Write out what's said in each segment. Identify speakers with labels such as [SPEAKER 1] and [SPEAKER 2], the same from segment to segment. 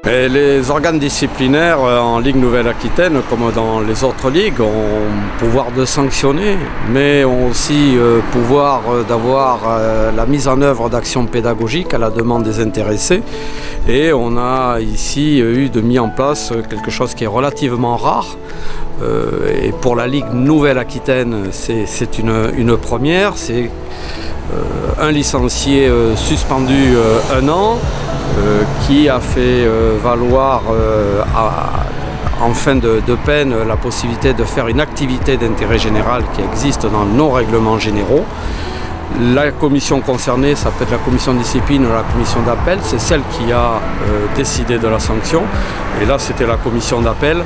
[SPEAKER 1] Et les organes disciplinaires en Ligue Nouvelle-Aquitaine, comme dans les autres ligues, ont pouvoir de sanctionner, mais ont aussi pouvoir d'avoir la mise en œuvre d'actions pédagogiques à la demande des intéressés. Et on a ici eu de mis en place quelque chose qui est relativement rare. Et pour la Ligue Nouvelle-Aquitaine, c'est une première. C'est un licencié suspendu 1 an qui a fait valoir en fin de peine la possibilité de faire une activité d'intérêt général qui existe dans nos règlements généraux. La commission concernée, ça peut être la commission de discipline ou la commission d'appel, c'est celle qui a décidé de la sanction. Et là, c'était la commission d'appel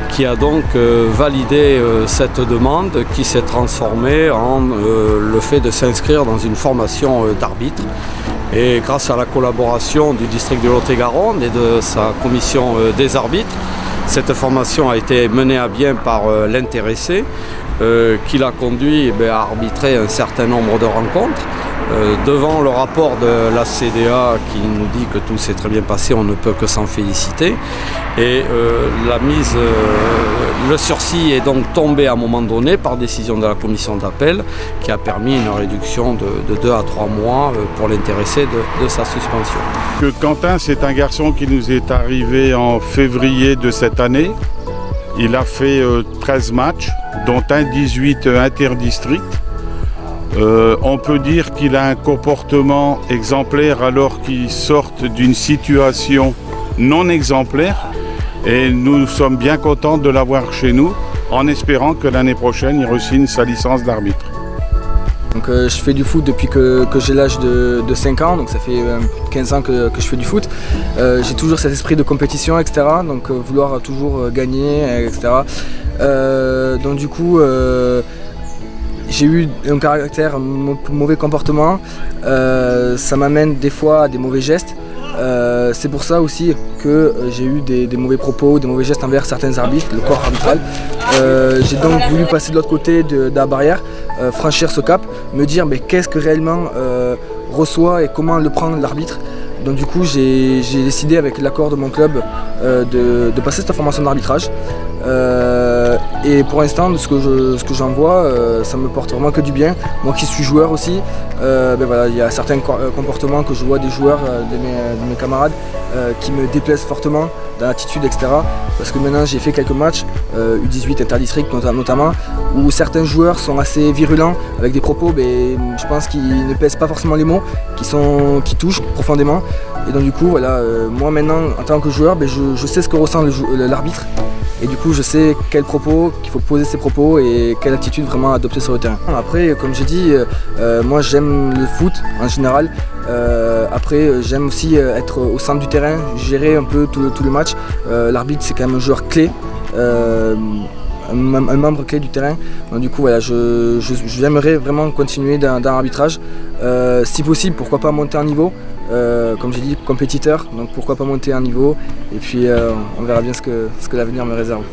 [SPEAKER 1] qui a donc validé cette demande qui s'est transformée en le fait de s'inscrire dans une formation d'arbitre. Et grâce à la collaboration du district de Lot-et-Garonne et de sa commission des arbitres, cette formation a été menée à bien par l'intéressé qui l'a conduit à arbitrer un certain nombre de rencontres. Devant le rapport de la CDA qui nous dit que tout s'est très bien passé, on ne peut que s'en féliciter. Et le sursis est donc tombé à un moment donné par décision de la commission d'appel qui a permis une réduction de 2 à 3 mois pour l'intéressé de sa suspension.
[SPEAKER 2] Quentin, c'est un garçon qui nous est arrivé en février de cette année. Il a fait 13 matchs, dont un 18 interdistricts. On peut dire qu'il a un comportement exemplaire alors qu'il sort d'une situation non exemplaire. Et nous sommes bien contents de l'avoir chez nous, en espérant que l'année prochaine, il re-signe sa licence d'arbitre.
[SPEAKER 3] Donc, je fais du foot depuis que j'ai l'âge de 5 ans, donc ça fait 15 ans que je fais du foot. J'ai toujours cet esprit de compétition, etc. Donc vouloir toujours gagner, etc. Donc du coup, j'ai eu un caractère, un mauvais comportement. Ça m'amène des fois à des mauvais gestes. C'est pour ça aussi que j'ai eu des mauvais propos, des mauvais gestes envers certains arbitres, le corps arbitral. J'ai donc voulu passer de l'autre côté de la barrière, franchir ce cap, me dire mais qu'est-ce que réellement reçoit et comment le prend l'arbitre. Donc du coup j'ai décidé avec l'accord de mon club de passer cette formation d'arbitrage. Et pour l'instant, de ce que j'en vois, ça me porte vraiment que du bien. Moi qui suis joueur aussi, voilà, il y a certains comportements que je vois des joueurs, de mes camarades, qui me déplaisent fortement dans l'attitude, etc. Parce que maintenant j'ai fait quelques matchs, U18 interdistrict notamment, où certains joueurs sont assez virulents avec des propos, je pense qu'ils ne pèsent pas forcément les mots, qui touchent profondément. Et donc du coup, voilà, moi maintenant en tant que joueur, je sais ce que ressent l'arbitre. Et du coup, je sais quels propos, qu'il faut poser ses propos et quelle attitude vraiment adopter sur le terrain. Après, comme j'ai dit, moi j'aime le foot en général. Après, j'aime aussi être au centre du terrain, gérer un peu tout le match. L'arbitre, c'est quand même un joueur clé, un membre clé du terrain. Donc du coup, voilà, j'aimerais vraiment continuer dans l'arbitrage. Si possible, pourquoi pas monter en niveau. Comme j'ai dit, compétiteur, donc pourquoi pas monter un niveau et puis on verra bien ce que l'avenir me réserve.